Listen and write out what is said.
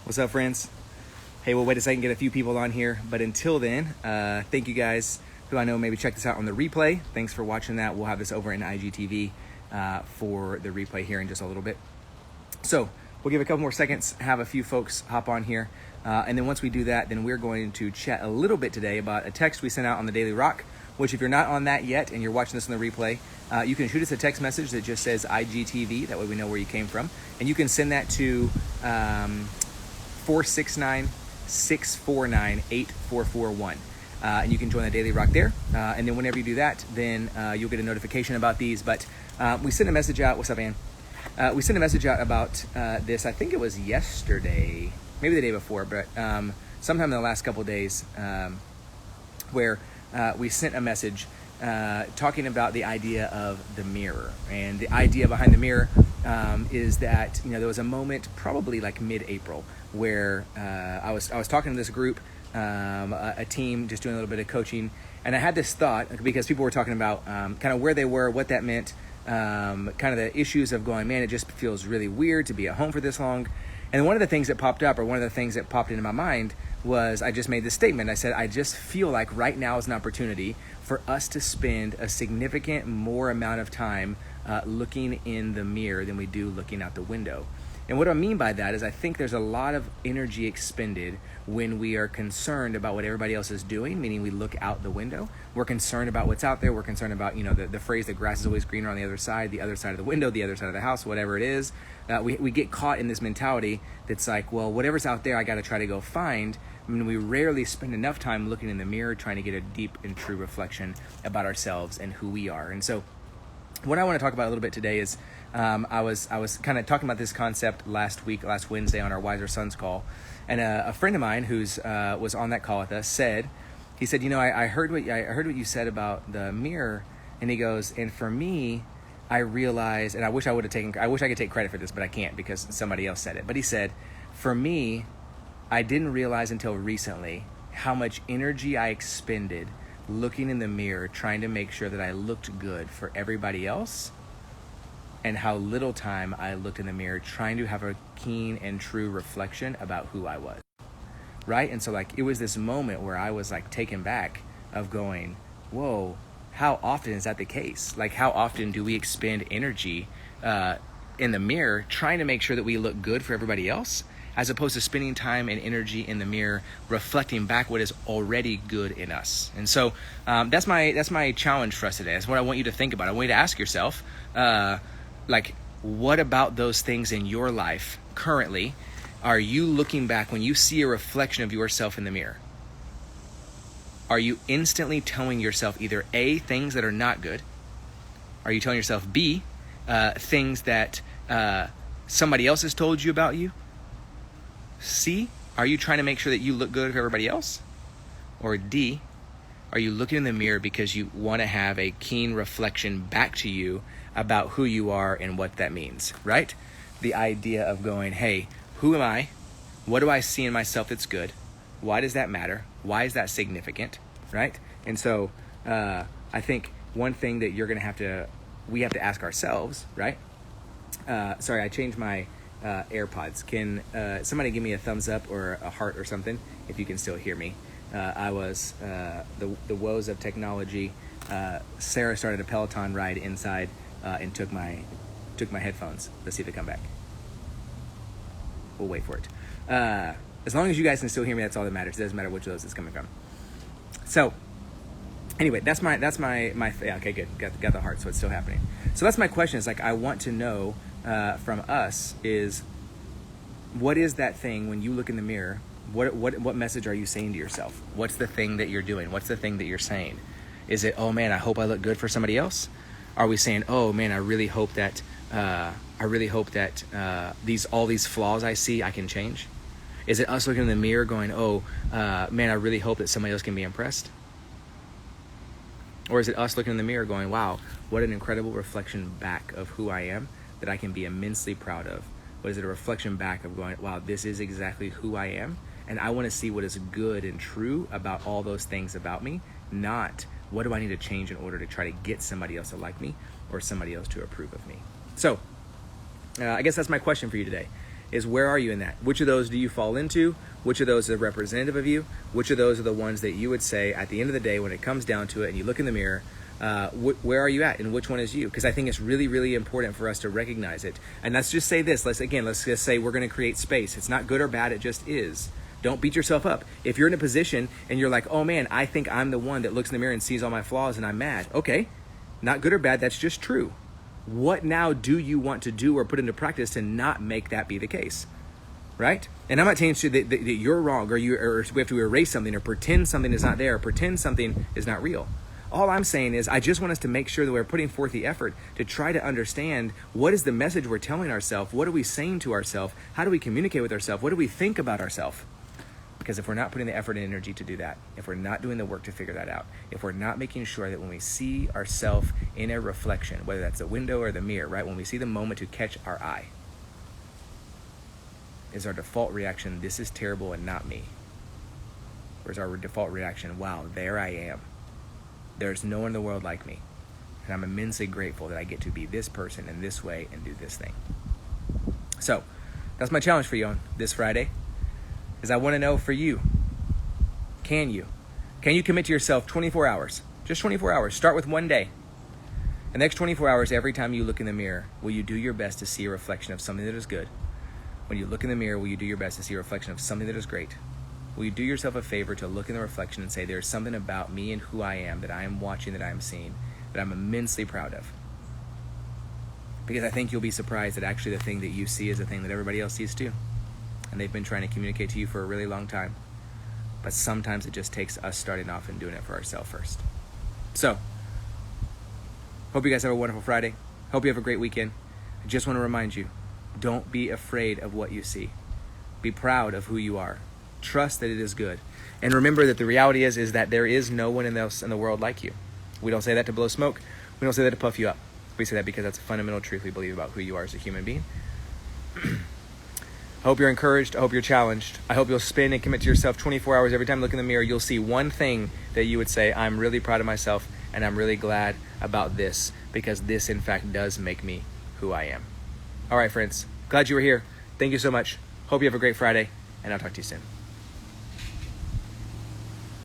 What's up, friends? Hey, we'll wait a second, get a few people on here. But until then, thank you guys who I know maybe check this out on the replay. Thanks for watching that. We'll have this over in IGTV for the replay here in just a little bit. So we'll give a couple more seconds, have a few folks hop on here. And then once we do that, then we're going to chat a little bit today about a text we sent out on the Daily Rock, which if you're not on that yet and you're watching this on the replay, you can shoot us a text message that just says IGTV. That way we know where you came from. And you can send that to 469-649-8441. And you can join the Daily Rock there. And then whenever you do that, then you'll get a notification about these. But we sent a message out. What's up, Ann? We sent a message out about this. I think it was yesterday, maybe the day before, but sometime in the last couple of days, where we sent a message talking about the idea of the mirror. And the idea behind the mirror is that, there was a moment probably like mid-April where I was talking to this group, a team, just doing a little bit of coaching, and I had this thought because people were talking about kind of where they were, what that meant, kind of the issues of going, man, it just feels really weird to be at home for this long. And one of the things that popped up, or one of the things that popped into my mind, was I just made this statement. I said, I just feel like right now is an opportunity for us to spend a significant more amount of time looking in the mirror than we do looking out the window. And what I mean by that is I think there's a lot of energy expended when we are concerned about what everybody else is doing, meaning we look out the window. We're concerned about what's out there. We're concerned about, the phrase, the grass is always greener on the other side of the window, the other side of the house, whatever it is. We get caught in this mentality that's like, well, whatever's out there, I got to try to go find. I mean, we rarely spend enough time looking in the mirror trying to get a deep and true reflection about ourselves and who we are. And so what I want to talk about a little bit today is I was kind of talking about this concept last Wednesday on our Wiser Sons call, and a friend of mine who's was on that call with us said, I heard what you said about the mirror, and he goes, and for me, I realized, and I wish I could take credit for this, but I can't because somebody else said it. But he said, for me, I didn't realize until recently how much energy I expended looking in the mirror, trying to make sure that I looked good for everybody else, and how little time I looked in the mirror trying to have a keen and true reflection about who I was, right? And so it was this moment where I was taken back of going, whoa, how often is that the case? How often do we expend energy in the mirror trying to make sure that we look good for everybody else, as opposed to spending time and energy in the mirror reflecting back what is already good in us? And so that's my challenge for us today. That's what I want you to think about. I want you to ask yourself, what about those things in your life currently are you looking back when you see a reflection of yourself in the mirror? Are you instantly telling yourself either A, things that are not good? Are you telling yourself B, things that somebody else has told you about you? C, are you trying to make sure that you look good for everybody else? Or D, are you looking in the mirror because you want to have a keen reflection back to you about who you are and what that means, right? The idea of going, hey, who am I? What do I see in myself that's good? Why does that matter? Why is that significant, right? And so I think one thing that we have to ask ourselves, right? Sorry, I changed my AirPods. Can somebody give me a thumbs up or a heart or something if you can still hear me? I was the woes of technology. Sarah started a Peloton ride inside and took my headphones. Let's see if they come back. We'll wait for it. As long as you guys can still hear me, that's all that matters. It doesn't matter which of those it's coming from. So anyway, that's my yeah, okay, good. Got the heart, so it's still happening. So that's my question. Is I want to know from us is, what is that thing when you look in the mirror? What message are you saying to yourself? What's the thing that you're doing? What's the thing that you're saying? Is it, oh man, I hope I look good for somebody else? Are we saying, oh man, I really hope that all these flaws I see, I can change? Is it us looking in the mirror going, oh man, I really hope that somebody else can be impressed? Or is it us looking in the mirror going, wow, what an incredible reflection back of who I am that I can be immensely proud of? What is it, a reflection back of going, wow, this is exactly who I am, and I want to see what is good and true about all those things about me, not what do I need to change in order to try to get somebody else to like me or somebody else to approve of me. So I guess that's my question for you today. is where are you in that? Which of those do you fall into? Which of those are representative of you? Which of those are the ones that you would say at the end of the day, when it comes down to it and you look in the mirror, where are you at and which one is you? Because I think it's really, really important for us to recognize it. And let's just say this. Let's just say we're going to create space. It's not good or bad. It just is. Don't beat yourself up. If you're in a position and you're like, oh man, I think I'm the one that looks in the mirror and sees all my flaws and I'm mad. Okay, not good or bad. That's just true. What now do you want to do or put into practice to not make that be the case? Right? And I'm not telling you that you're wrong or we have to erase something or pretend something is not there or pretend something is not real. All I'm saying is I just want us to make sure that we're putting forth the effort to try to understand what is the message we're telling ourselves, what are we saying to ourselves, how do we communicate with ourselves, what do we think about ourselves? Because if we're not putting the effort and energy to do that, if we're not doing the work to figure that out, if we're not making sure that when we see ourselves in a reflection, whether that's the window or the mirror, right, when we see the moment to catch our eye, is our default reaction, this is terrible and not me? Or is our default reaction, wow, there I am. There's no one in the world like me. And I'm immensely grateful that I get to be this person in this way and do this thing. So that's my challenge for you on this Friday, is I want to know for you, can you commit to yourself 24 hours, just 24 hours, start with one day. The next 24 hours, every time you look in the mirror, will you do your best to see a reflection of something that is good? When you look in the mirror, will you do your best to see a reflection of something that is great? Will you do yourself a favor to look in the reflection and say, there's something about me and who I am that I am watching, that I am seeing, that I'm immensely proud of? Because I think you'll be surprised that actually the thing that you see is the thing that everybody else sees too. And they've been trying to communicate to you for a really long time. But sometimes it just takes us starting off and doing it for ourselves first. So, hope you guys have a wonderful Friday. Hope you have a great weekend. I just want to remind you, don't be afraid of what you see. Be proud of who you are. Trust that it is good. And remember that the reality is that there is no one else in the world like you. We don't say that to blow smoke. We don't say that to puff you up. We say that because that's a fundamental truth we believe about who you are as a human being. I hope you're encouraged. I hope you're challenged. I hope you'll spend and commit to yourself 24 hours. Every time you look in the mirror, you'll see one thing that you would say, I'm really proud of myself and I'm really glad about this, because this in fact does make me who I am. All right, friends. Glad you were here. Thank you so much. Hope you have a great Friday, and I'll talk to you soon.